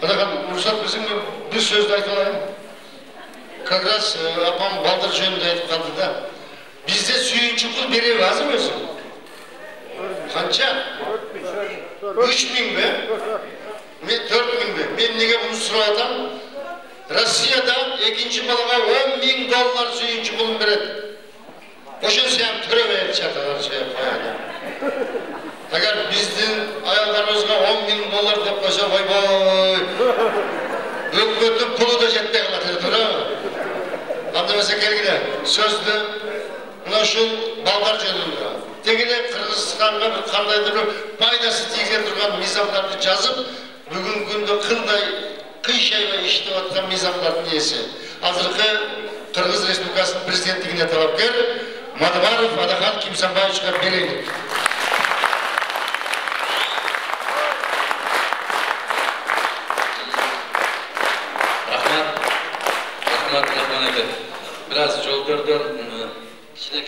Bakın Mursat bizim bir söz de aytalayım. Как раз apam baldır jönünde aytıp kaldı da. Bizde suyuncu pul beri lazım özü. Kança? 3000 be? 4000 be? Ben nege bunu suratam? Rossiyada ikinci balığa $10.000 suyuncu pulun beredi. Oşun sen töre verip çatalar şey yapaydı. Eğer bizden ayaklarımızga $10.000 dep koysa vay vay. Hükümetin pulu da jette kalatır tura. Anlamasa kelgide sözlü şul balдар жөнүндө тегеле Кыргызстанга bir кандайдыр пайдасы тийген турган мыйзамдарды жазып бүгүнкү күндө кандай кыйшайбай иштеп аткан мыйзамдардын ээси азыркы Кыргыз Республикасынын президенттигине талапкер Мадыбаров Адахан Кимсанбаевичке берейин. Rahmat biraz жолдордон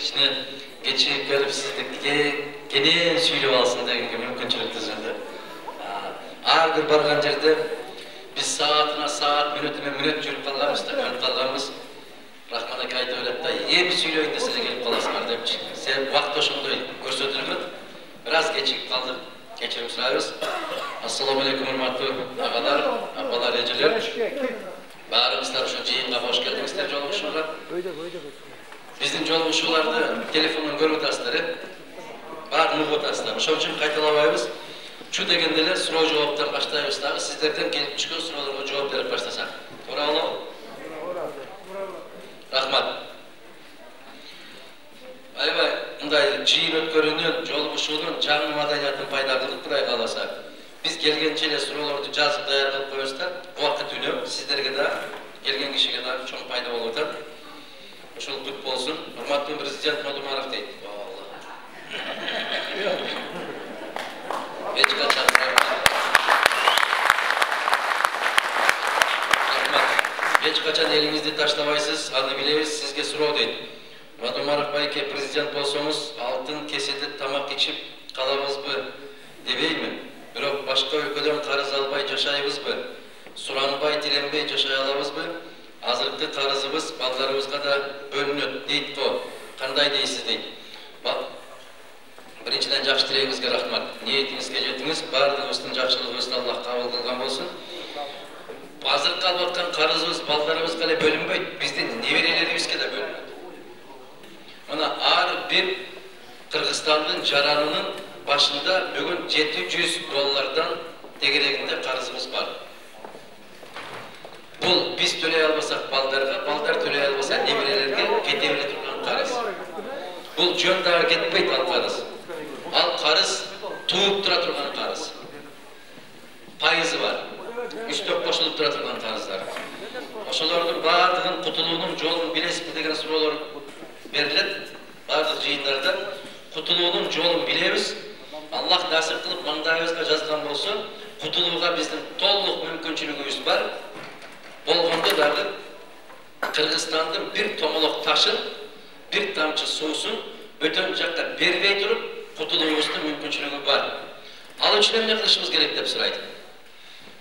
кичине geçip görüp sizde genel söylep alsın деген мүмкүнчүлүк түзүлдү. Ар бир барган жерде биз саатына саат, мүнөтүнө мүнөт жүрүп калганбыз да, көрүп калганбыз. Рахман ака айтып элек да, эми сүйлөйүн десең келип каласыңар депчи. Себеп убакыт ошондой көрсөтүлгөн. Бир аз кечигип калдык. Кечирим сурайбыз. Ассаламу алейкум, урматтуу агалар, апалар, эжелер. Баарыңыздар ошо жыйынга кош келдиңиздер жолугушууга. Биздин жолугушууларды телефондон көрүп атасыздар, баарын угуп атасыздар. Ошон үчүн кайталабайбыз. Чу дегенде эле суроо жооптор баштайбыз дагы, сиздерден келип түшкөн суроолорго жооп берип баштасак. Туурабы? Рахмат. Аябай мындай жыйын өткөрүүнүн, жолугушуунун жаңы маданиятын пайда кылып Кудай кааласа. Биз келгенче эле суроолорду жазып даяр кылып коебуз да, убакыт үнөп сиздерге да келген кишиге да чоң пайда болуп атат. Ошол бүт болсун. Урматтуу президент Мадумаров дейт. Эч качан элиңизди таштабайсыз, аны билебиз, сизге суроо дейт. Мадумаров байке президент болсоңуз, алтын кеседе тамак ичип калабызбы дебеймин. Бирок башка өлкөдөн карыз албай жашайбызбы? Суранбай, тиленбей жашай алабызбы? Азыркы карызыбыз балдарыбызга да бөлүнөт дейт го. Кандай дейсиз дейт. Биринчиден жакшы тилегиңизге рахмат. Ниетиңизге жетиңиз, баардыгыбыздын жакшылыгыбызды Аллах кабыл кылган болсун. Азыркы алып аткан карызыбыз балдарыбызга эле бөлүнбөйт, биздин неберелерибизге да бөлүнөт. Мына ар бир Кыргызстандын жаранынын башында бүгүн $700 тегерегинде карызыбыз бар. Бул биз төлөй албасак балдарга, балдар төлөй албаса неберелерге кете бере турган карыз. Бул жөн дагы кетпейт ал карыз. Ал карыз тууп тура турган карыз. Пайызы бар. Үстөп кошулуп тура турган карыздар. Ошолордун баардыгын кутулуунун жолун билесизби деген суроолор берилет. Баардык жыйындарда кутулуунун жолун билебиз. Аллах насип кылып маңдайыбызга жазган болсо, кутулууга биздин толук мүмкүнчүлүгүбүз бар. Болгондо дагы Кыргызстандын бир томолок ташын, бир тамчы суусун бөтөн жакка бербей туруп, кутулуубуздун мүмкүнчүлүгү бар. Ал үчүн эмне кылышыбыз керек деп сурайт.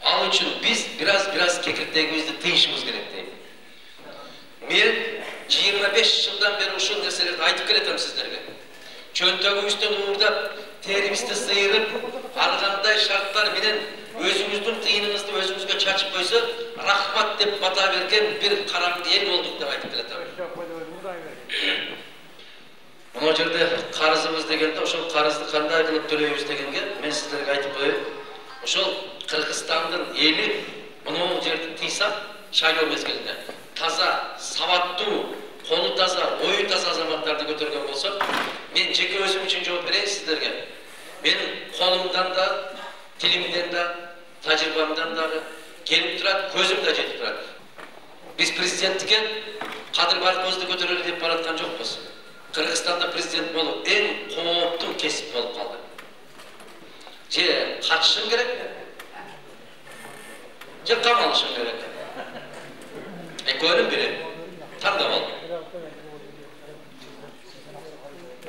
Ал үчүн биз бираз кекиртегибизди тыйышыбыз керек дейт. Мен 25 жылдан бери ушул нерселерди айтып келетем сиздерге. Чөнтөгүбүздөн уурдап, терибизди сыйрып, ар кандай шарттар менен өзүңүздүн тыйыныңызды өзүңүзгө чачып койсо, рахмат деп бата берген бир караңгы эл болдук деп айтып келетем. Мына жерде карызыбыз дегенде, ошол карызды кандай кылып төлөйбүз дегенге мен сиздерге айтып коеюн. Ошол Кыргызстандын эли мына жерди тыйсак, шайлоо мезгилинде таза, сабаттуу, колу таза, ою таза азаматтарды көтөргөн болсо, мен жеке өзүм үчүн жооп берейин сиздерге. Менин колумдан да, тилимден да, тажрыйбамдан дагы келип турат, көзүм да жетип турат. Биз президенттикке кадыр баркыбызды көтөрөлү деп бараткан жокпуз. Кыргызстанда президент болуу эң кооптуу кесип болуп калды. Же качышың керек, же камалышың керек. Экөөнүн бири тандап ал.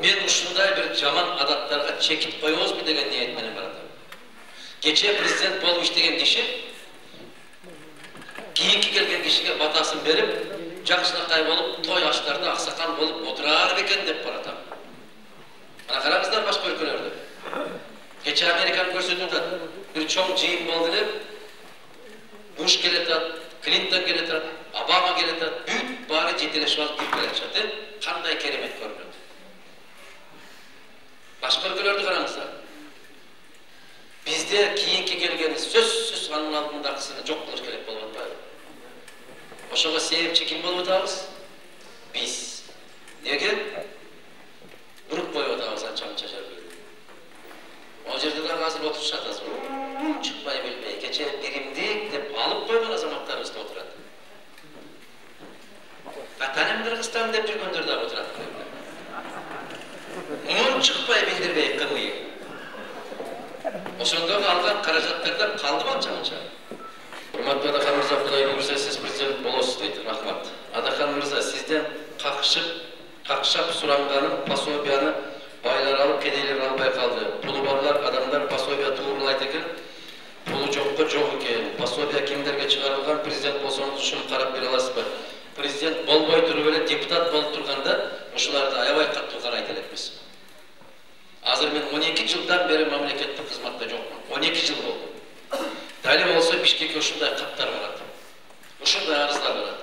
Мен ушундай бир жаман адаттарга чекип коебузбу деген ниет менен баратам. Кечээ президент болуп иштеген киши kiyinki kelgen kişiye batasın berip, jakşılakay bolup, toy aşlarda aksakal bolup oturar beken dep baratam. Ana karangızlar başka ülkelerde. Geçen Amerikan görsötünden bir çoğun jiyim boldu dep, Bush geletat, Clinton geletat, Obama geletat, büyük bari ciddileşip alıp gidip gelecekti. Kanday kerimet görünüyordu. Başka ülkelerde karangızlar. Bizde kiyinki gelgeni söz anın altındakısını çok kılıç gerek bolmadı. Oşoğa sevip çekim bolup otabız. Biz. Nege? Burup koyup otabız ançam çaşar böyle. O yerde de hazır oturuş ataz. Çıkmayı bilmeyi. Geçe birimdik dep alıp koyman azamatlarımızda oturad. Vatanem Kırgızstan dep жүргөндөр da oturad. Onun çıkmayı bildirmeyi kılıyı. Oşonda algan karajatlardan kaldı mı ança? Hurmatlı Adakan Mırza, Kudaylı Mırza, siz prezident bolosuz deydi, rahmat. Adakan Mırza, sizden kakşap suranganın pasobiyаны baylar alıp kedeyler almay kaldı. Pulu barlar, adamlar pasobiya tuğurlaydı eкен, pulu jokko jok eкен. Pasobiya kimlerge çıkarılgan, prezident bolsanız şunu karap bere alasыз ба? Prezident bolboy turup ele депутат болуп турганда, ушуларды аябай каттуу карайт элекпиз. Азыр мен 12 жылдан бeri мамлекеттик кызматта жокмун. 12 жыл болду. Дали болсо Бишкекке ушундай каттар барат. Ушундай арыздар барат.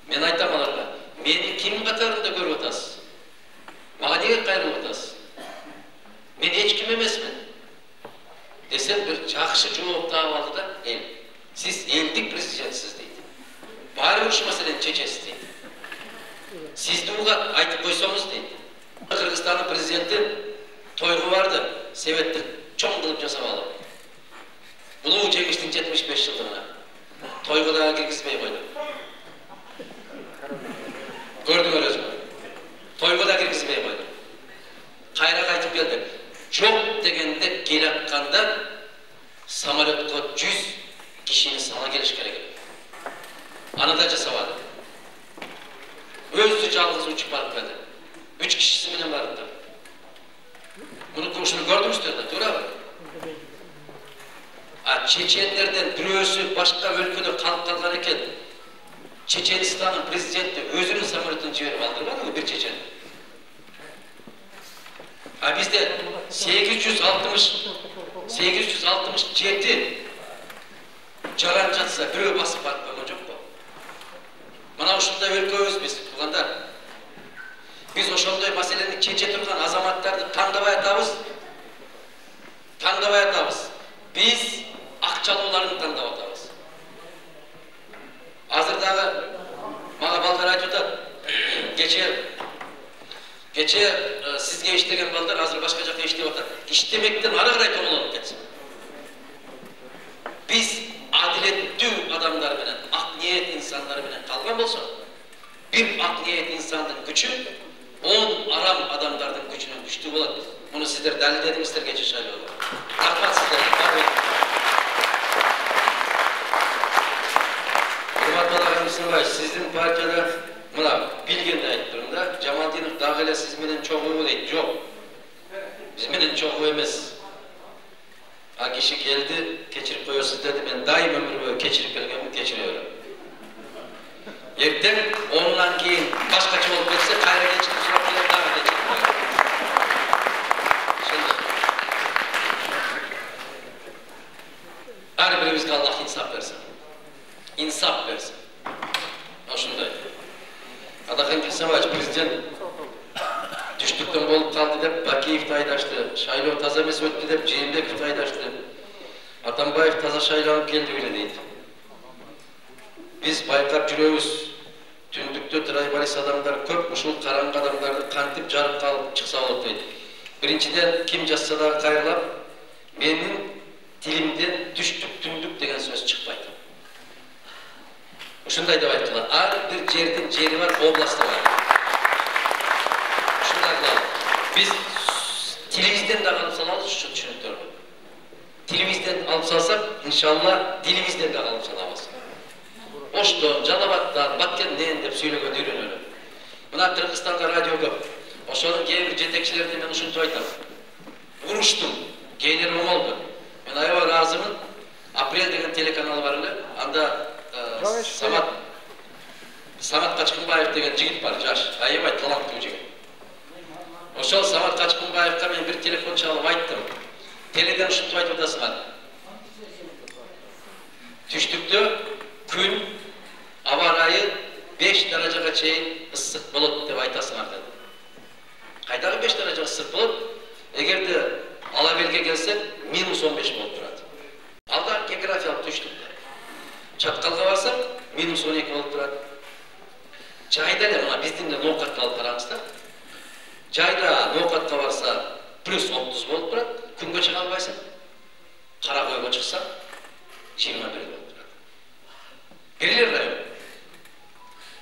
Мен айтам аларга, мени ким катарында көрүп атасыз? Мага неге кайрылып атасыз? Мен эч ким эмесмин. Десем бир жакшы жооп таап алды да, эл. Сиз элдик президентсиз дейт. Баары ушу маселени чечесиз дейт. Сизди угат айтып койсоңуз дейт. Кыргызстандын президенти тойгу барды, себетти чоң кылып жасап алып. Улуу жеңиштин 75 жылдыгына тойго да киргизбей койду. Көрдүңөр өзүңөр. Тойго да киргизбей койду. Кайра кайтып келди. Жок дегенде келатканда самолетко 100 кишини сала келиш керек. Аны да жасабады. Өзү жалгыз учуп барып келди. 3 кишиси менен барыпты. Bunu ушуну көрдүңүздөр да, туурабы? Чечендерден бирөөсү башка өлкөдө калып калган экен. Чеченистанын президенти өзүнүн самолетун жиберип алдырбадыбы бир чечен? Бизде 867 жаран жатса бирөө басып барып койгон жокпу? Мына ушундай өлкөбүз биз, туугандар. Biz ошондой маселени чече турган азаматтарды тандабай атабыз. Тандабай атабыз. Biz акчалууларын тандап атабыз. Азыр дагы мага балдар айтып атат. Кече сизге иштеген балдар азыр башка жакта иштеп атат. İştemekten ары карай тоголонуп кетсин. Biz адилеттүү адамдар менен, ак ниет инсандар менен калган болсо, bir ак ниет инсандын күчү 10 aram adamlardan gücünün güçlü болады. Bunu sizler dalilledinizler geçe şaylıyorlar. Rahmat sizlerle. Hurmatlı Ağamsınbay, sizin partiyada mına bilgende ayıttırımda Jamaldinov dağıyla siz menen çoğuğu deydi. Yok. Biz menen çoğuğu emez. A kişi geldi, keçirip koyuyorsunuz dedi. Ben daim ömrü böyle keçirip gelgemim geçiriyorum. Yerden ondan keyin başkaçı olup geçse kayra geçirip sürekli daha geçirip koyuyor. Şimdi her birimizge Allah insaf versin. İnsaf versin. O şunday. Adakan Kesembaç prezident düştükten bolup kaldı dep Bakiev taydaştı. Şaylov taza emes öttü dep Jeyinbekov taydaştı. Atambayev taza şaylanıp geldi öyle deydi. Biz bayqap жүрөбүz. Түндүктө трайбалист адамдар көп ушул караңгы адамдарды кантип жарык калып чыкса болот дейт. Биринчиден ким жазса да кайрылап, менин тилимден түштүк түндүк деген сөз чыкпайт. Ушундай деп айттылар. Ар бир жердин жери бар, областы бар. Ушундай кылалы. Биз тилибизден да калып салабыз ушу түшүнүктөрдү. Тилибизден алып салсак, иншалла дилибизден да калып салабыз. Оштон, Жалабаттан, Баткенден деп сүйлөгөн үйрөнөлү. Мына Кыргызстанда радио көп. Ошонун кээ бир жетекчилерине мен ушинтип айтам. Уруштум, кейинери оңолду. Мен аябай ыраазымын. Апрель деген телеканал бар эле. Анда Самат Качкынбаев деген жигит бар, жаш, аябай таланттуу жигит. Ошол Самат Качкынбаевга мен бир телефон чалып айттым. Теледен ушинтип айтып атасыңар. Түштүктө күн аба ырайы 5 даражага чейин ысык болот деп айтасыңар деди. Кайдагы 5 даража ысык болот? Эгерде Алабелге келсек, -15 болуп турат. Алда географиялык түштүктө. Чаткалга барсак, -12 болуп турат. Жайда эле мына биздин ноокатка алып караңыздар. Жайда ноокатка барса, +30 болуп турат. Күнгө чыга албайсың. Кара койго чыкса, 21 болуп турат. Бир район.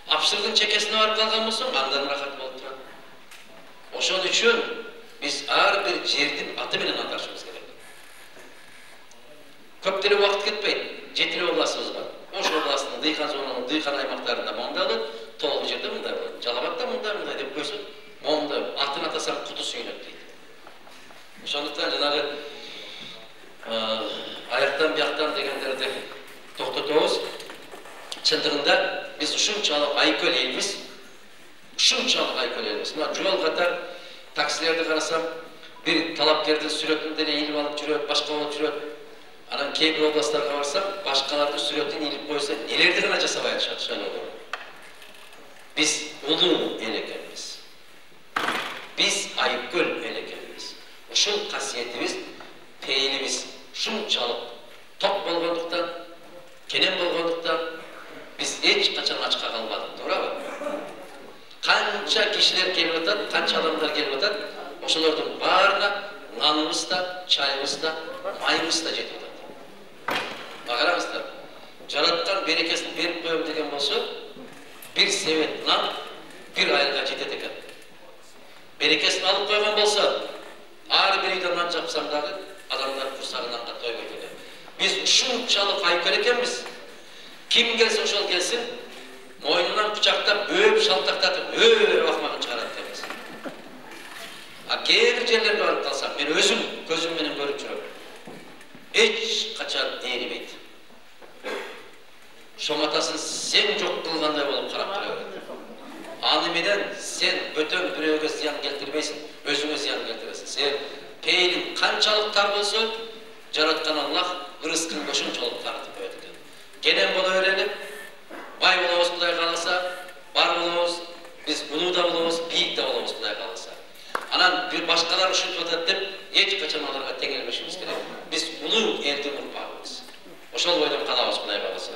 Апсырдын чекесине барып калган болсоң, андан рахат болуп турат. Ошон үчүн биз ар бир жердин аты менен аташыбыз керек. Көп деле убакыт кетпейт. 7 областыбыз бар. Ош областынын Дыйкан зонунун Дыйкан аймактарында мондай болот, толук жерде мындай болот. Жалабатта мындай деп койсо, мондай атын атасаң куту сүйнөт дейт. Ошондуктан жанагы аяктан бияктан дегендерди токтотобуз. Чындыгында биз ушунчалык айкөл элбиз. Ушунчалык айкөл элбиз. Мына жол катар таксилерди карасам, бир талапкердин сүрөтүн деле илип алып жүрөт, башка болуп жүрөт. Анан кээ бир областтарга барсам, башкалардын сүрөтүн илип койсо, нелерди гана жасабай атышат. Биз улуу эл экенбиз. Биз айкөл эл экенбиз. Ушул касиетибиз, пейилибиз ушунчалык топ болгондуктан, кенен болгондуктан биз эч качан ачка калбадык, туурабы? Канча кишилер келип атат, канча адамдар келип атат, ошолордун баарына наныбыз да, чайыбыз да, майыбыз да жетип атат. Караңыздар, жараткан берекесин берип коем деген болсо, бир себет нан бир айга жетет экен. Берекесин алып койгон болсо, ар бир үйдөн нан жапсаң дагы адамдар курсагынан тойбойт экен. Биз ушунчалык айкөл экенбиз. Ким келсе ошол келсин, мойнунан кучактап, өп шалтактатып, акмагын чыгарат экенбиз. Кээ бир жерлерге барып калсам, мен өзүм көзүм менен көрүп жүрөм. Эч качан ээрибейт. Шоматасын сен жок кылгандай болуп карап тура берет. Аны менен сен бөтөн бирөөгө зыян келтирбейсиң, өзүңө зыян келтиресиң. Сен пейилиң канчалык тар болсо, жараткан Аллах ырыскын ошончолук таратып коет экен. Кенен боло берели, бай болобуз Кудай кааласа, бар болобуз, биз улуу да болобуз, бийик да болобуз Кудай кааласа. Анан бир башкалар ушинтип атат деп, эч качан аларга теңелбешибиз керек. Биз улуу элдин урпагыбыз. Ошол бойдон калабыз Кудай кааласа.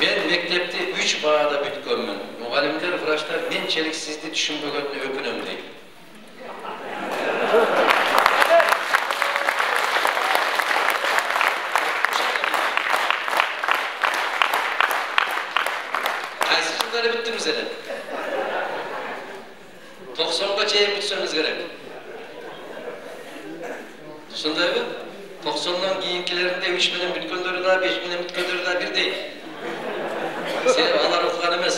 Мен мектепти 3 баада бүткөнмүн. Мугалимдер, врачтар менчелик сизди түшүнбөгөнүнө өкүнөм дейт. Кайсы жылдары бүттүңүз эле? 90га чейин бүтсөңүз керек. Ушундайбы? 90дон кийинкилеринде 3 менен бүткөндөрү да, 5 менен бүткөндөрү да бирдей. Себеби алар окуган эмес.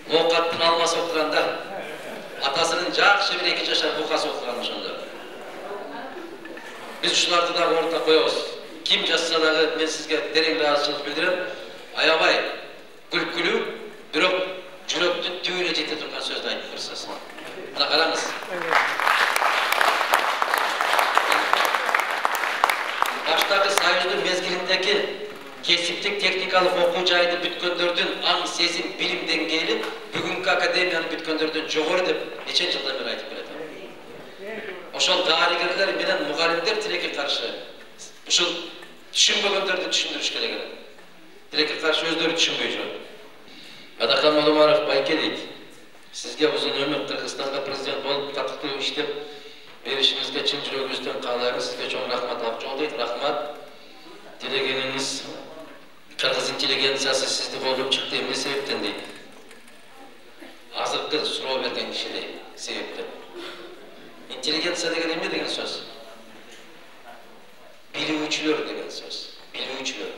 Ноокаттын алмасы окуганда, атасынын жакшы бир 2 жашар букасы окуган ошондо. Биз ушуларды да орто коебуз. Ким жазса дагы мен сизге терең ыраазычылык билдирем. Аябай күлкүлүү, бирок жүрөктүн түбүнө жете турган сөздү айтып көрсөз. Мына караңыз. Баштагы Союздун мезгилиндеги кесиптик техникалык окуу жайды бүткөндөрдүн аң сезим билим деңгээли бүгүнкү академияны бүткөндөрдөн жогору деп нече жылдан бери айтып келет. Ошол дарыгерлер менен мугалимдер тилекке каршы ушул түшүнбөгөндөрдү түшүндүрүш керек эле. Тилекке каршы өздөрү түшүнбөй жүрөт. Адакан Малумаров байке дейт. Сизге узун өмүр Кыргызстанга президент болуп татыктуу иштеп беришиңизге чын жүрөгүбүздөн каалайбыз. Сизге чоң рахмат. Ак жол дейт. Рахмат. Тилегениңиз Кыргыз интеллигенциясы сизди колдоп чыкты эмне себептен дейт. Азыркы суроо берген кишидей себептен. Интеллигенция деген эмне деген сөз? Билүүчүлөр деген сөз. Билүүчүлөр.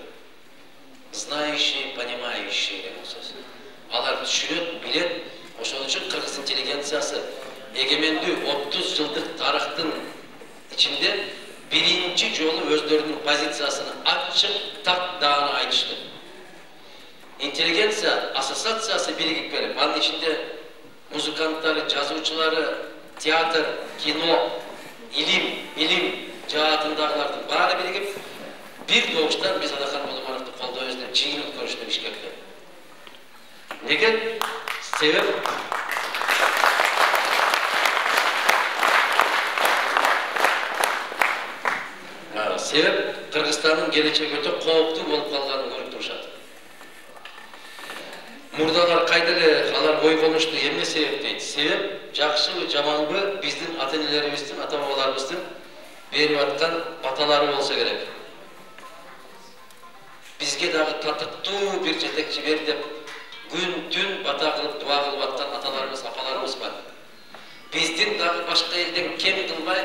Знающие, понимающие деген сөз. Алар түшүнөт, билет. Ошол үчүн Кыргыз интеллигенциясы эгемендүү 30 жылдык тарыхтын içinde birinci yolu özlerinin pozitsiyasını açık tak dağını aytıştı. İnteligensiya asosiyatsiyasi birigip gelip, anın içinde muzikantları, жазуучулары, teatr, kino, ilim jaatındagылардын baары birigip bir doğuştan biz Adakan Bolumanov'du kolda özden çiğnip görüştük işkepte. Nege? Sebep? Sebep Kırgızstan'ın geleceği öte qooptu bolup kalganын görüp turuşat. Murdalar kaydalı alar oy konuştu emne sebep deydi. Sebep jakşı jamanbı bizdin ata-enelerimizдің, ata-babalarımыздың berip atkan bataları olsa gerek. Bizge dağı tatıktуу bir jetekçi ber dep gün tün bata kılıp dua kılıp atkan atalarımız, apalarımız var. Bizdin dağı başka elden kem kılmay,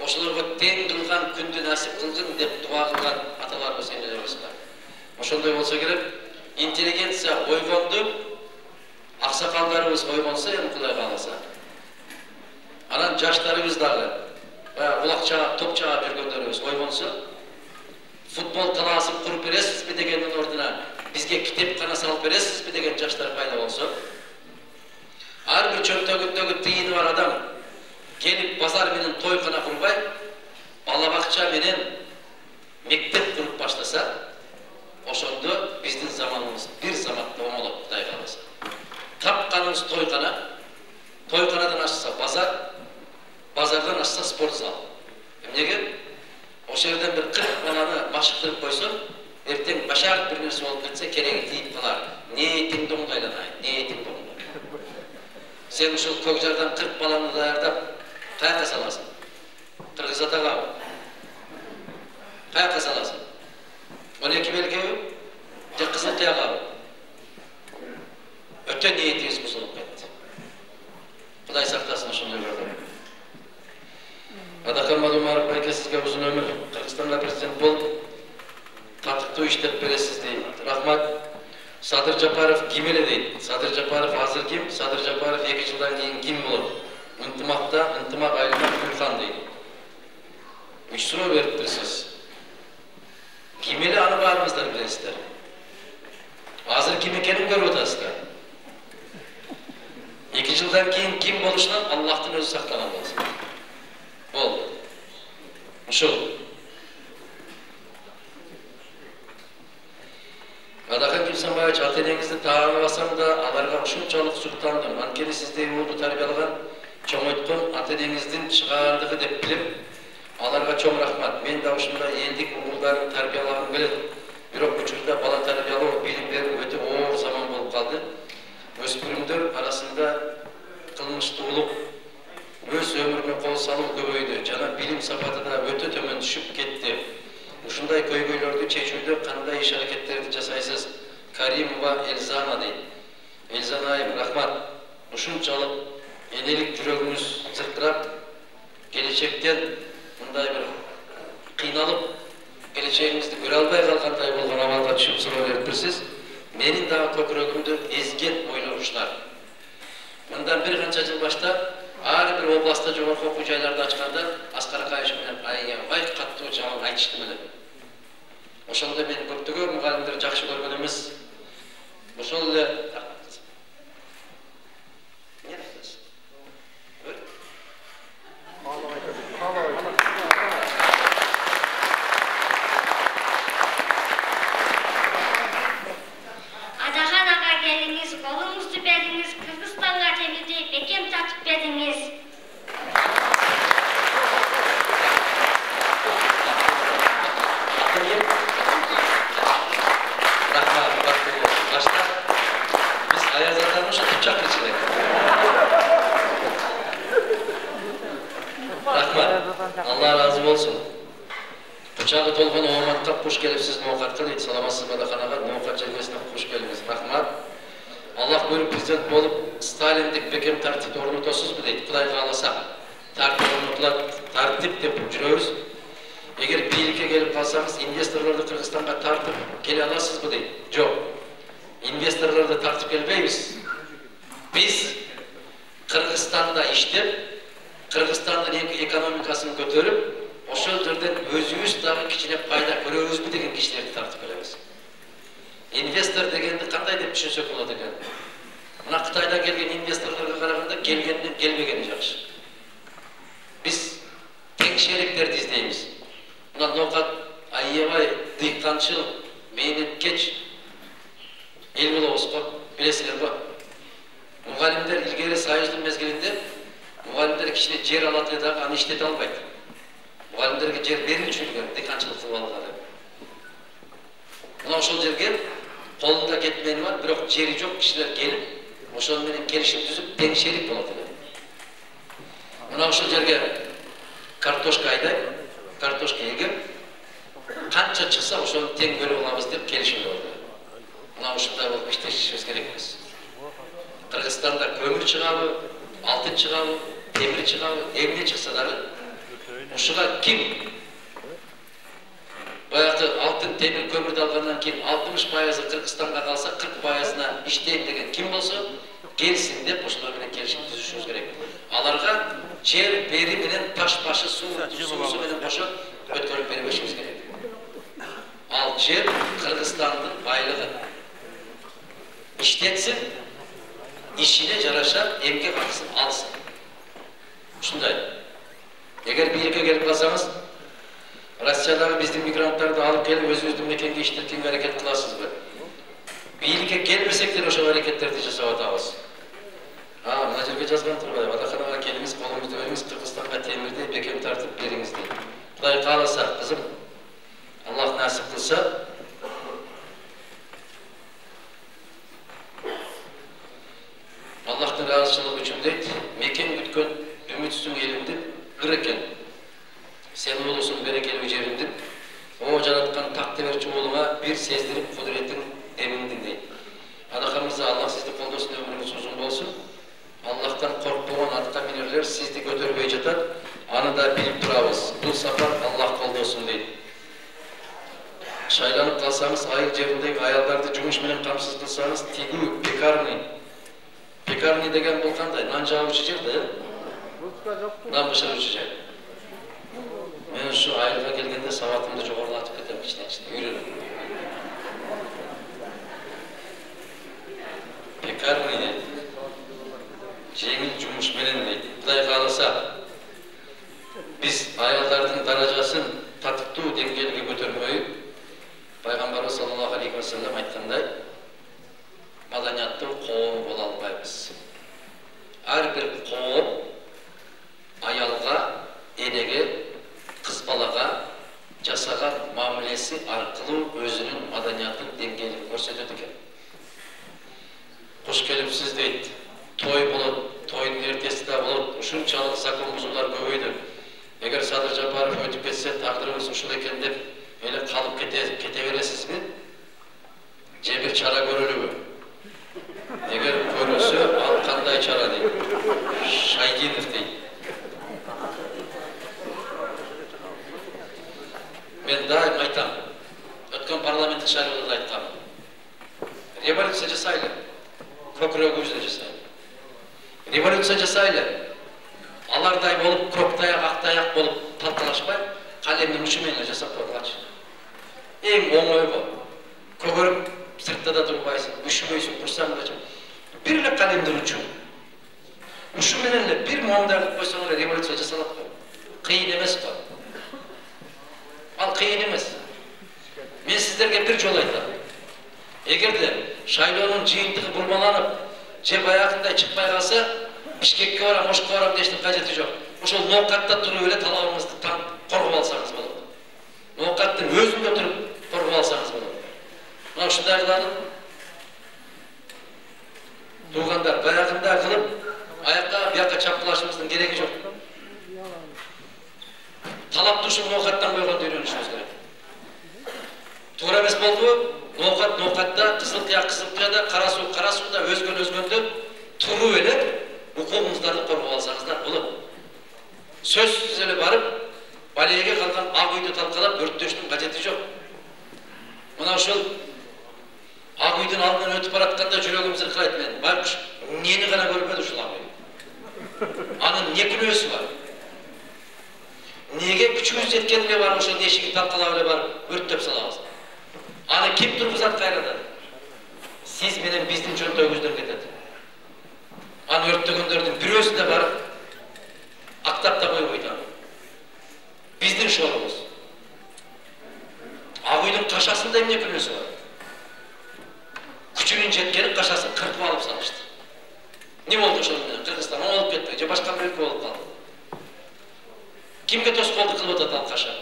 oşularga teң kılgan kündü nasip kılgın dep dua kılgan atalarımız, enelerimiz var. Oşondoy bolsa gerek. İnteligensiya oygondu, aksakallarımız oygonsa hem Kuday kalasa. Anan jaşlarımız dağı, kulak çağa, top çağa bergenlerimiz oygonsa, futbol talasıp kurup beresiz mi degenin orduna, bizge kitapkana salıp beresiz mi degen jaşlar payda bolsa, har bir çöptögündögü tıyını var adam, gelip pazar menen toykana kurbay, balabakça menen mektep kurup başlasa, oşondu bizdin zamanımız bir zamanla omolup Kuday kalasa. Tapkanımız toykana, toykanadan açsa pazar, pazardan açsa spor zal. Nege? O yerden bir 40 balanı maşıktırıp koysun, erten başak bir nerse olup gitse keregi tiyip kalar. Niyetin doңgaylanay, niyetin doңgay. Sen şu Kökjardan 40 balanı dayardap, kayaka salasın? Kırgız atağa. Kayaka salasın? 12 belgeyi, de kızıl kıyağa. Öte niyetimiz bozulup gitti. Kuday saklasın şunu gördüm. Adakan Bolumarov bayka sizge uzun ömür, Kırgızstan'da prezident bol, tatıktуу işlep beresiz deyip. Rahmat. Sadır Japarov kim ele deyip. Sadır Japarov hazır kim? Sadır Japarov 2 yıldan keyin kim bulup? Intımak aylımak Gülkan deyip. 3 soru verip birisiz. Kim ele anı bağırmızlar bilesizler. Hazır kim ekenin görüp otasızlar. 2 yıldan keyin kim boluşundan Allah'tan özü saklanan olsun. Oldu. Şu. Adakan kimsen bayağı ata-enеңizди tağını basam da alarga uşunçalık suktandым. Ankeni sizdey uğurdu tarbiyalagan, çoğoytkun ata-enеңizdin çıgaandığı dep bilip, alarga çoğum rahmat. Men da uşunda eldik uğurlarını tarbiyalagım kelет. Bирок учурда bala tarbiyalоо bilim берүү öte оор zaman bolup kaldı. Өспүрүмдөр arasında kılmıştуулuk, öz ömrüne kol salуу köböydü. Jana bilim sapаты da öte tömөн düşüp ketти. Ушундай көйгөйлөрдү чечүүдө кандай иш аракеттерди жасайсыз? Каримова Эльзана дейт. Эльзана айым, рахмат. Ушунчалык энелик жүрөгүңүз зыркырап, келечектен мындай бир кыйналып, келечегиңизди көрө албай калгандай болгон абалга түшүп суроо берип турсуз. Менин дагы көкүрөгүмдү эзген ойлогучлар. Мындан бир канча жыл баштап ар бир областта жогорку окуу жайларды ачканда Аскар Акаевич менен аябай каттуу жаман айтышты белем. Ошондо мен көптөгөн мугалимдерди жакшы көргөн эмес. Ошол эле Adakan ага келиңиz, колуңузду бериңиз, Кыргызстанга темирди бекем тартып бериңиз. Allah razı olsun. Bıçağı tolgan oğumakta hoş gelipsiz Noğat'ta deydi. Salamasız Badakanaga Noğat Celmesi'ne hoş geldiniz. Rahmat. Allah bölüm prezident olup Stalin'dik bekem tartipte ornutosuz mu deydi. Kuday kalasa tartip ornutulat, tartip de жүрөбүз. Eğer birlikte gelip kalsanız investorları Kırgızstan'a tartip gele alasız mı deydi. Yok. Investorları da tartip gelmeyiz. Biz Kırgızstan'da işlep Kırgızstandын ekonomikaсын көтөрүp, ошол жерден өзүбүз дагы кичине пайда көрөбүзбү деген кишилерди тартып келебиз. Инвестор дегенди кандай деп түшүнсөк болот экен? Мына Кытайдан келген инвесторлорго караганда келгенден келбегени жакшы. Биз тең шериктерди издейбиз. Мына ноокат аябай дыйканчыл, мээнеткеч эл болобуз го, билесиңер го. Мугалимдер илгери союздун мезгилинде мугалимдер кичине жер алат эле дагы аны иштете албайт. Мугалимдерге жер берилчүлгөн дыйканчылык кылып алган. Мына ошол жерге колунда кетмени бар, бирок жери жок кишилер келип, ошол менен келишим түзүп, тең шерик болот эле. Мына ошол жерге картошка айдайт, картошка егип, канча чыкса ошону тең бөлүп алабыз деп келишим болду. Мына ушундай болуп иштешибиз керек эмес. Кыргызстанда көмүр чыгабы, алтын чыгабы, темир чыгабы, эмне чыкса дагы ушуга ким баягы алтын, темир, көмүрдү алгандан кийин 60% Кыргызстанга калса 40%-на иштейм деген ким болсо келсин деп ошолор менен келишим түзүшүбүз керек. Аларга жер бери менен таш башы суусу менен кошо өткөрүп бербешибиз керек. Ал жер Кыргызстандын байлыгы. İşletsin, işine жараша эмгек акысын алсын. Ушундай. Эгер бийликке келип калсаңыз, Россиядагы биздин мигранттарды алып келип өзүбүздүн мекенге иштеткенге аракет кыласызбы? Бийликке келбесек деле ошол аракеттерди жасап атабыз. Мына жерге жазган турбайбы? Атаканага келиңиз, колуңузду бериңиз, Кыргызстанга темирди бекем тартып бериңиз дейт. Кудай кааласа, кызым, Аллах насип кылса, Allah'ın razılығы üçün deyt, meken gütkön ümitsizin elimdin, gır eken. Sen olusun berekeli jerimdin, o jaratkan taktiverçi oğluma bir sezdirip kudretin demindin deyt. Adakamızda Allah sizdi koldosun, ömrünüz uzun bolsun. Allah'tan korktuğun atka minerler sizdi götürmeye jatat, anı da bilip durabız. Bu safar Allah koldosun deyt. Şaylanıp kalsanız, ayır жерindeki ayallarda cumuş menen kamsız kılsanız, tigu, pekarni. Pekarni деген бұл қандай? Нан жабушы жер да? Нан пішіруші жер. Мен şu айырға келгенде сауатымды жоғарылатып кетем кішіне-кішіне, үйреніп. Pekarni дейді. Жеңіл жұмыш менен дейді. Құдай қаласа, біз аялдардың даражасын татыктуу деңгээлге көтөрмөй, Пайгамбарыбыз саллаллаху алейхи ва саллям айткандай, madaniyatlı qoğum bola albayız. Her bir qoğum ayalga, enege, kız balaga, jasagan mamilesi arkılı özünün madaniyatın dengeli көрсөтөт экен. Hoş kelipsiz deyt. Toy bolot, toyun ertesi de bolot. Ушунчалык закон бузуулар көбөйдү. Эгер Садыр Жапаров өтүп кетсе, тагдырыбыз ушул экен деп эле калып кете бересизби? Же бир чара көрүлүбү? Eğer görürse al kanday çara deyip, Şaygınov deyip. Ben daim aytam, ötken parlamentin şayrılığında aytam. Revolütsiya жасайлы, көкірегімізді жасайлы. Revolütsiya жасайлы, алардай болып, көктаяқ, ақтаяқ болып талқалашпай, қалемнің ұшымен жасап қойғаншы. Ең оңой бұл. Көгеріп, сыртта да тұрбайсың, үшімейсің, құрсаң да жау. Birle kalemden uçun. Uşu menenle bir muamdarlık koysanlar revolütsiya жасалат қой. Kıyın emez қой. Al kıyın emez. Men sizlerge bir жол айтам. Эгерде шайлоонун жыйынтыгы бурмаланып, же баягындай чыкпай калса, Бишкекке барам, Ошко барам дештин кажети жок. Ошол ноокатта туруп эле талабыңызды коргоп алсаңыз болот. Ноокаттын өзүндө туруп коргоп алсаңыз болот. Мына ушундайларды туғандар баяғында қылып, аяққа бияққа чапқылашымыздың керегі жоқ. Талап тұшын ноқаттан қойғанды үйренішіміз керек. Тура емес болды, ноқатта, қызылқияда, қарасуда, өзгенді тұру елеп, ұқуыңыздарды қорғап алсаңыздар болады. Сөзсіз еле барып, балеге қалған ақ үйді талқалап, өрттеуштің қажеті жоқ. Мына ошол ақ үйдің алдынан өтіп баратқанда жүрегім зырқырайды мен. Байқұш, нені ғана көрмеді ушул ақ үй. Анын не күнөөсү бар? көзүбүз жеткенге барып ошол эшигин талкалап эле барып өрттөп салабыз. Аны ким тургузат кайрадан? Сиз менен биздин жөндөөгүздөн кетет. Аны өрттөгөндөрдүн бирөөсү да барып актап да койбойт аны. Биздин шорубуз. Ак үйдүн кашасында эмне күнөөсү бар? Күчүнүн жеткени кашасын кыркып алып салышты. Не болду ошол менен? Кыргызстан оңолуп кетти же башка бир өлкө болуп калды? Кимге тоскоолдук кылып атат ал каша?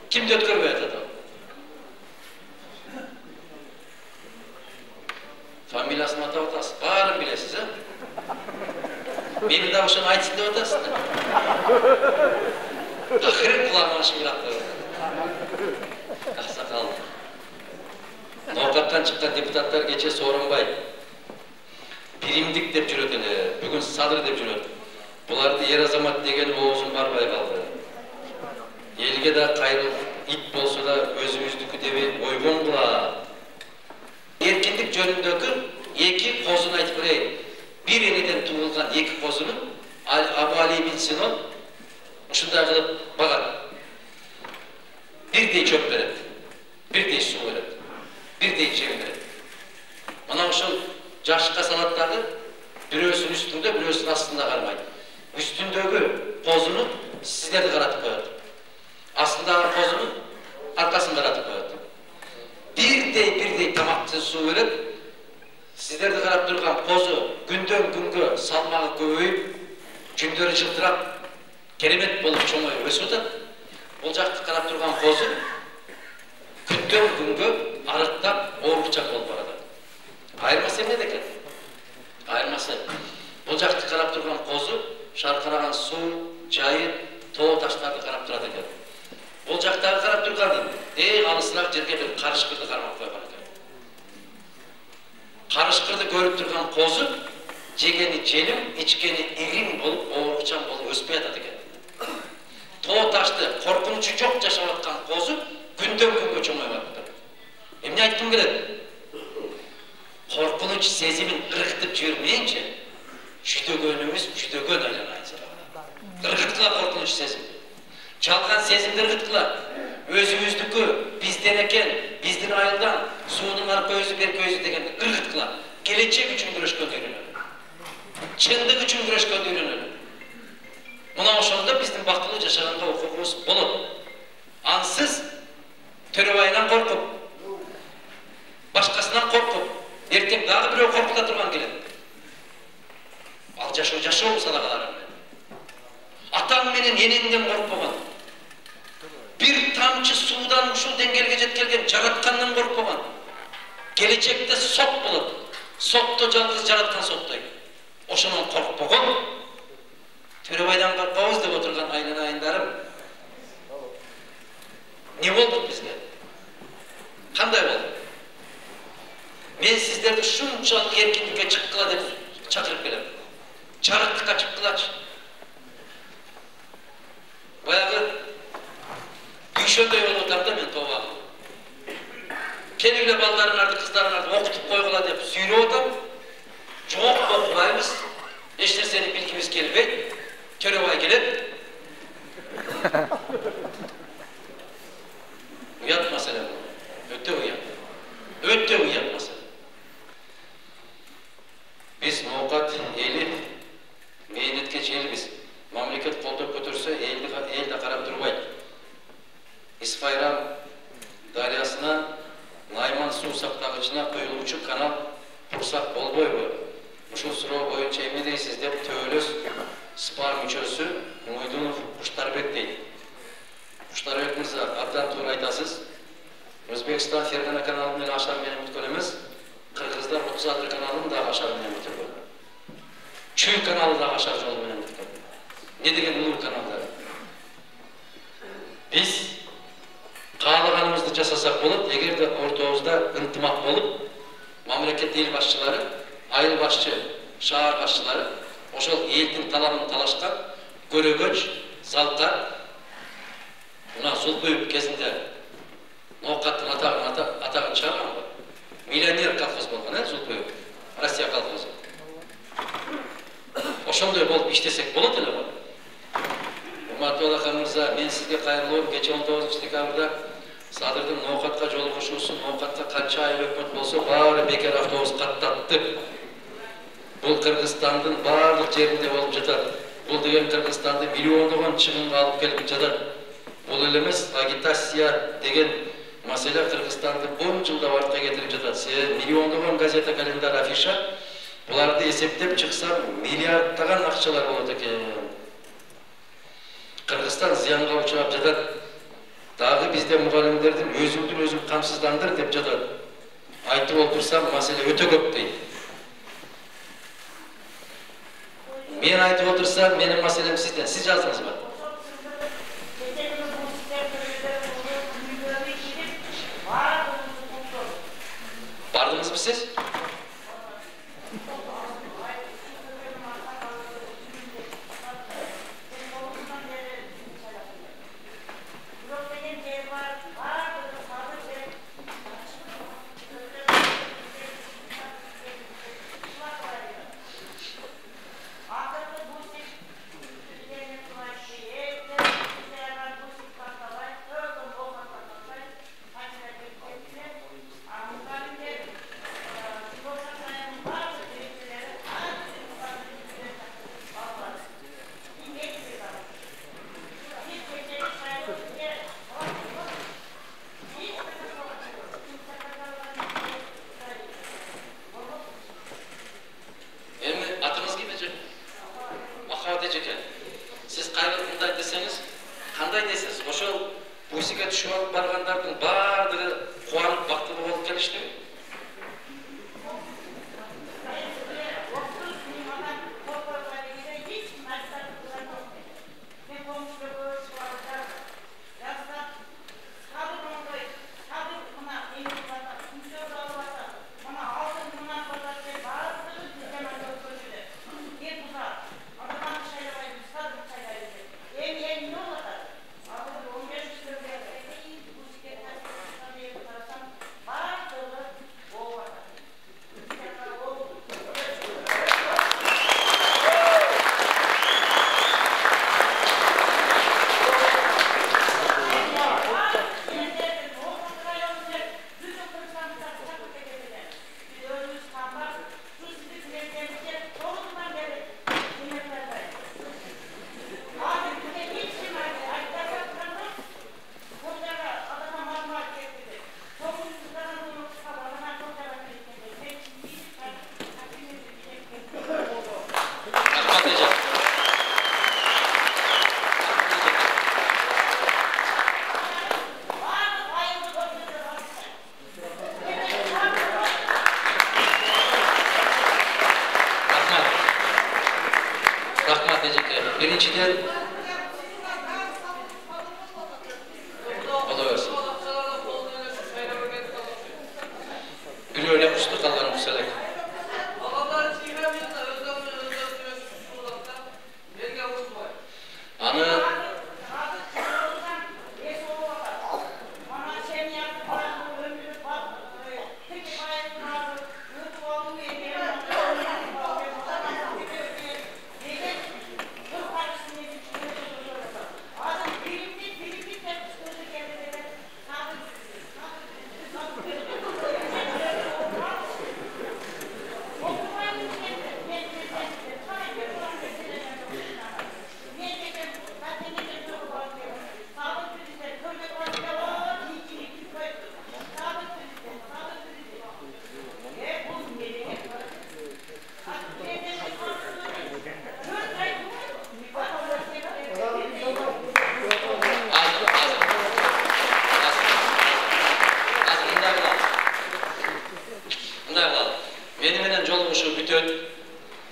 Кимди өткөрбөй атат ал? Фамилиясын атап атасыз, баарын билесиз, Мени да ошону айтсын деп атасыз. Ахыры кулагыма шыңырап коюп. Аксакал. Ноокаттан чыккан депутаттар кече Сооронбай биримдик деп жүрөт эле, бүгүн садыр деп жүрөт. Буларды ер азамат деген оозун барбай калды. Элге да кайрылып, ит болсо да өзүбүздүкү деп ойгон кыла. Эркиндик жөнүндөгү эки козун айтып берейин. Bir eneden tuğulgan iki kozunu Abu Ali bin Sinon ушундай кылып багат. Бирдей чөп берет, бирдей суу берет, бирдей жем берет. Мына ошол жашыкка салат дагы бирөөсүнүн үстүндө, бирөөсүнүн астында кармайт. Үстүндөгү козуну сиздерди каратып коет. Астындагы козуну аркасын каратып коет. Бирдей тамакты суу берет. Сиздерди карап турган козу күндөн күнгө салмагы көбөйүп, жүндөрү жылтырап, керемет болуп чоңоюп өсүп атат. Бул жакты карап турган козу күндөн күнгө арыктап, оорукчак болуп барат. Айырмасы эмнеде экен? Айырмасы бул жакты карап турган козу шаркыраган суу, жайы, тоо таштарды карап турат экен. Бул жактагы карап турган алысыраак жерге бир карышкырды кармап койгон экен. Карышкырды көрүп турган козу жегени желим, ичкени ирим болуп, оорукчан болуп өспөй атат экен. Тоо ташты коркунучу жок жашап аткан козу күндөн күнгө чоңоюп атат. Эмне айткым келет? Коркунуч сезимин ыргытып жибермейинчи, жүдөгөнүбүз жүдөгөн айланайын. Ыргыткыла коркунуч сезим. Чалган сезимди ыргыткыла. Өзүбүздүкү бизден экен, биздин айылдан суунун арка өзү берки өзү дегенди ыргыткыла. Келечек үчүн күрөшкөндү үйрөнөлү. Чындык үчүн күрөшкөндү үйрөнөлү. Мына ошондо биздин бактылуу жашаганга укугубуз болот. Ансыз Төрөбайынан коркуп, башкасынан коркуп, эртең дагы бирөө коркута турган келет. Ал жашоо салагалары менен. Атаң менен энеңден коркпогон. Bir tamчы суudan ушул деңгээлге жеткелген жараткандан коркпогон. Келечекте сот болот. Сотто жалгыз жараткан соттойт. Ошонун коркпогон. Төрөбайдан коркпобуз деп отурган айланайындарым. Не болду бизге? Кандай болду? Мен сиздерди ушунчалык эркиндикке чыккыла деп чакырып келем. Жарыктыкка чыккылачы. Баягы Düşönдөй болуп атам да мен тоба. Келгиле балдарыңарды, кыздарыңарды окутуп койгула деп сүйрөп атам. Жок, окубайбыз. Эч нерсени билгибиз келбейт. Төрөбай келет. Уят маселе. Өтө уят. Өтө уят маселе. Биз ноокат эли мээнеткеч элбиз. Мамлекет колдоп көтөрсө эл да карап турбайт. İsfayran darıyasına Nayman su saktagıcına koyulmuş kanal kursak bolboybu. Uşul suroo boyunca emne deysiz dep töölös spar müçösü Muydunov Kuştarbek deydi. Kuştarbek Mırza abdan tuğun aytasız. Özbekistan Fergana kanalının ile aşar benim mütkönemiz. Kırgızlar 36 kanalının da aşar benim mütkönemiz. Çüy kanalı da aşar benim mütkönemiz. Ne degen ulu kanalları? Biz kaalыганыбызды жасасак болот, эгерде ортобузда ынтымак болуп, мамлекет эл башчылары, айыл башчы, шаар башчылары ошол элдин талабын талашкан көрөгөч, залкар, мына Сулкуев кезинде ноокаттын атагын чыгарган го. Миллионер колхоз болгон, Сулкуев, Россия колхозу. Ошондой болуп иштесек болот эле го. Урматтуу Алахан мырза, мен сизге кайрылып, кече 19 декабрда Садырдын Ноокатка жолугушуусун, Ноокатка канча айыл өкмөт болсо, баары бекер автобус каттатты. Бул Кыргызстандын баардык жеринде болуп жатат. Бул деген Кыргызстанды миллиондогон чыгымга алып келип жатат. Бул эле эмес, агитация деген маселе Кыргызстанды 10 жылда артка кетирип жатат. Миллиондогон газета, календар, афиша, буларды эсептеп чыксам, миллиарддаган акчалар болот экен. Кыргызстан зыянга учурап жатат. Дагы бизде мугалимдердин өзүңдүн өзүң камсыздандыр деп жатат. Айтып отурсам, маселе өтө көп дейт. Мен айтып отурсам, менин маселем сизден. Сиз жаздыңызбы? Бардыңызбы сиз? Birinciden oluversin. Bir öyle kustuk Allah'ın kusarak. Anı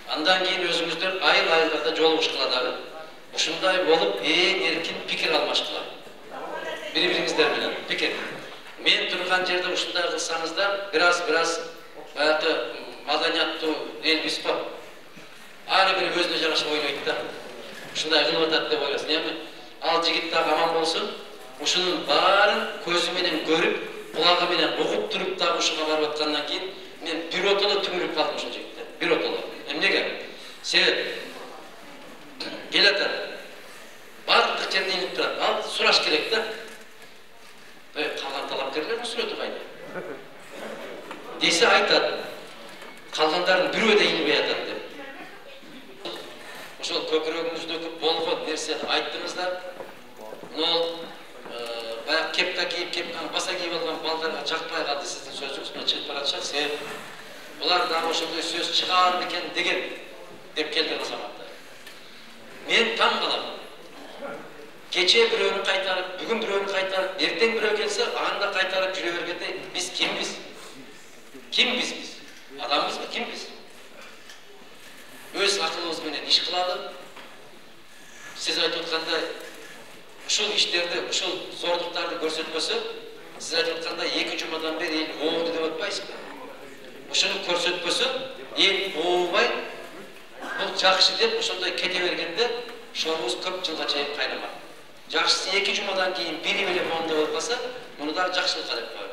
Andan keyin özümüzden ayıl-ayıllarda jolugуш kıladagы. Ушундай болуп, эркин пикир алмашкыла. Бири-бириңиздер менен пикир. Мен турган жерде ушундай кылсаңыздар, бираз баягы маданияттуу элбиз го. Ары бири өзүнө жараша ойлойт да. Ушундай кылып атат деп ойлойсуң, эми ал жигит дагы аман болсун. Ушунун баарын көзү менен көрүп, кулагы менен угуп туруп дагы ушуга барып аткандан кийин мен бир отоло түңүлүп калдым ушул жигитте. Bir otolu. Emnege? Sebep? Gelete. Baktık артык жерде илип турат. Ал сураш керек да. Калган талапкерлер сүрөтү кайда? Десе айтат. Калгандардын бирөө да илбей атат деп. Ошол көкүрөгүңүздөгү болгон нерсени айттыңыздар. Мына баягы кепка кийип, кепканы баса кийип алган балдарга жакпай калды сиздин сөзүңүз. Мына чыгып баратышат. Себеп булар дагы ошондой сөз чыгаар бекен деген деп келген азаматтар. Мен таң калам. Кече бирөөнү кайтарып, бүгүн бирөөнү кайтарып, эртең бирөө келсе, анда кайтарып жүрө бергенде биз кимбиз? Кимбиз биз? Адамбызбы, кимбиз? Өз акылыбыз менен иш кылалы. Сиз айтып аткандай, ушул иштерди, ушул зордуктарды көрсөтпөсө, сиз айтып аткандай 2 жумадан бери эл оогду деп атпайсызбы? Ушуну көрсөтпөсө, эл ообай, бул жакшы деп ошондой кете бергенде, шоруубуз көп жылга чейин кайнамак. Жакшысы 2 жумадан кийин бири эле моунда болуп калса, муну дагы жакшылыкка деп коет.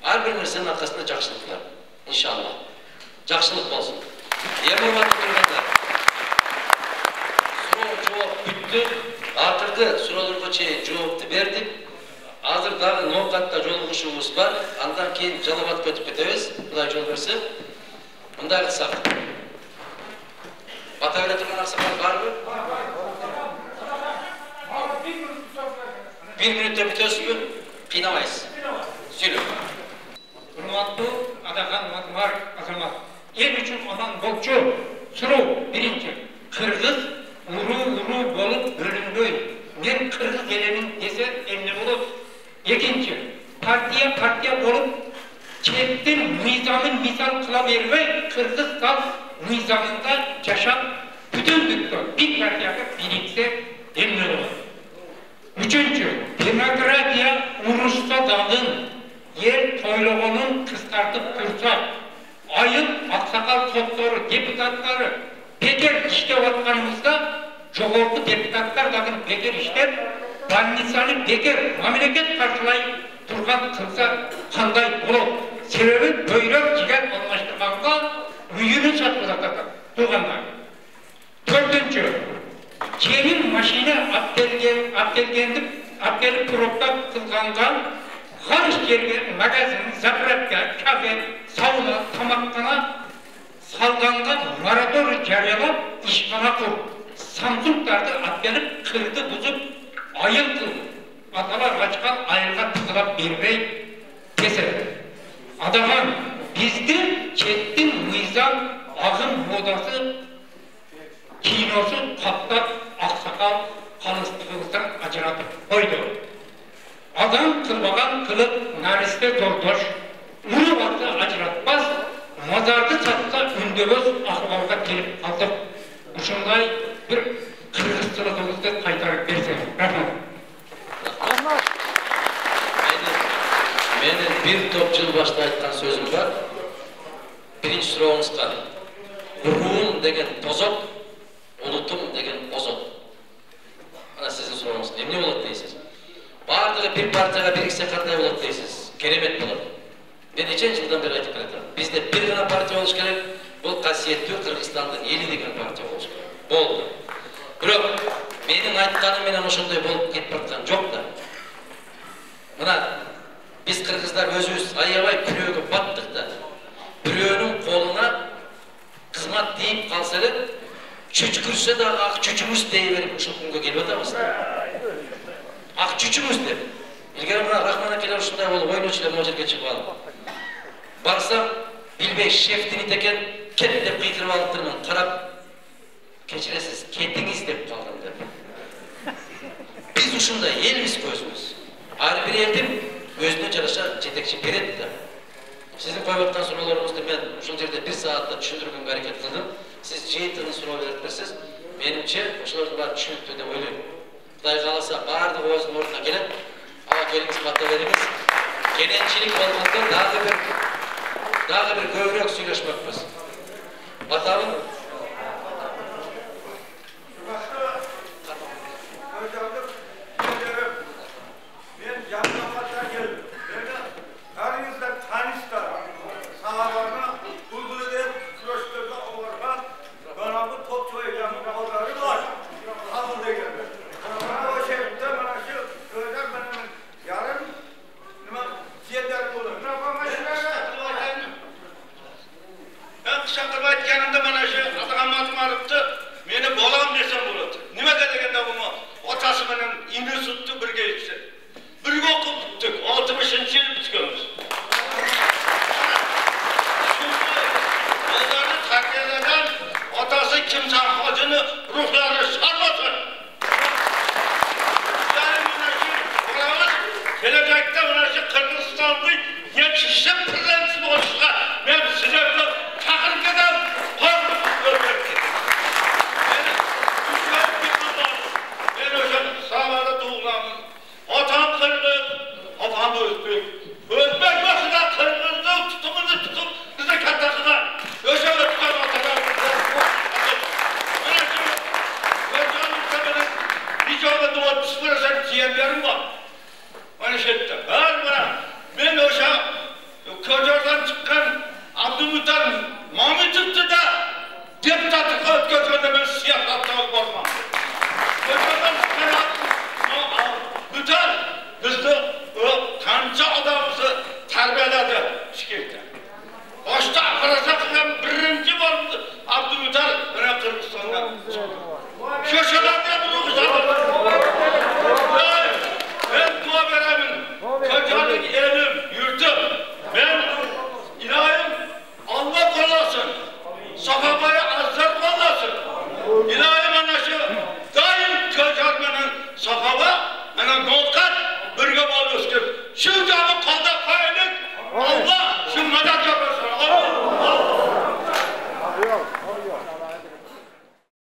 Ар бир нерсенин аркасында жакшылык бар. Иншалла. Жакшылык болсун. Урматтуу тургандар. Суроо жооп бүттү. Акыркы суроолорго чейин жоопту бердик. Азыр дагы ноокатта жолугушуубуз бар. Андан кийин Жалал-Абадка өтүп кетебиз. Кудай жол берсе. Мындай кылсак. Бата бере турган аксакал барбы? 1 мүнөттө бүтөсүзбү? Кыйнабайсыз. Сүйлөп. Урматтуу Адахан Матмар азамат. Эл үчүн анан болчу. Суроо биринчи. Кыргыз уруу болуп бөлүнбөй. Мен кыргыз элемин десе эмне болот? Экинчи. Партия болуп четтин мыйзамын мисал кыла бербей, кыргызстан мыйзамында жашап бүтүндүктө бир партияга бириксе эмне болот? Үчүнчү. Демократия урушса дагы ел тойлогонун кыскартып турса, айып аксакал соттору, депутаттары бекер иштеп атканыбызда, жогорку депутаттар дагы бекер иштеп, больницаны бекер мамлекет каржылай турган кылса кандай болот? Себеби бөйрөк жигер алмаштырганга үйүнү сатып атат тургандар. Төртүнчү. Жеңил машина апкелип туруктап кылганга Харыш жерге, магазин, заправка, кафе, сауна, тамаккана салганга мораторий жарыялап, ишкана куруп, Samsung'дарды апкелип, кырды бузуп, айыл кылып, аталар ачкан айылга тыгылап бербей десе. Адахан бизди четтин мыйзам, агым модасы, киносу каптап, аксакал калыстыгыбыздан ажыратып койду. Адам кылбаган кылып наристе дордош, уру барды ажыратпас, мазарды сатса үндөбөз акыбалга келип калдык. Ушундай бир кыргызчылыгыбызды кайтарып берсе. Рахмат. Менин бир топ жыл башта айткан сөзүм бар. Биринчи сурооңузга уруум деген тозок, улутум деген озот. Ана сиздин сурооңуз эмне болот дейсиз? Бардыгы бир партияга бириксе кандай болот дейсиз? Керемет болот. Мен нече жылдан бери айтып келатам. Бизде бир гана партия болуш керек. Бул касиеттүү Кыргызстандын эли деген партия болуш керек. Болду. Бирок менин айтканым менен ошондой болуп кетип аткан жок да. Мына биз кыргыздар өзүбүз аябай күнөөгө баттык да. Бирөөнүн колуна кызмат тийип калса эле, чүчкүрсө да ак чүчүмүз дей берип ушул күнгө келип атабыз. Ак чүчүмүз деп. Илгери мына Рахман акелер ушундай болуп ойночу эле могу жерге чыгып алып. Барсам, билбей шефтинит экен, кет деп кыйкырып алыптырмын. Карап, кечиресиз, кетиңиз деп калдым деп. Биз ушундай элбиз көзүбүз. Ар бир элдин өзүнө жараша жетекчи берет да. Сиздин коюп аткан суроолоруңузду мен ушул жерде 1 саатта түшүндүргөнгө аракет кылдым. Сиз жыйынтыгын суроо бериптирсиз. Менимче ошолордун баары түшүнүктүү деп ойлойм. Кудай кааласа баардыгы өзүнүн ордуна келет. Ага келиңиз, бата бериңиз. Кененчилик болгондо дагы бир көбүрөөк сүйлөшмөкпүз. Батабы? Amerika'da 30% ziyanlarım var. Onu şetti. Her bana ben oşa Kocaman çıkan Abdülmutal Mahmut'u da deputatlık ötközgönde ben siyah kaptalık olmam. Kocaman çıkan Abdülmutal bizde kanca adamımızı terbiyeledi şikayette. Başta akırasak hem birinci vardı Abdülmutal bana Kırgızistan'dan. Köşeden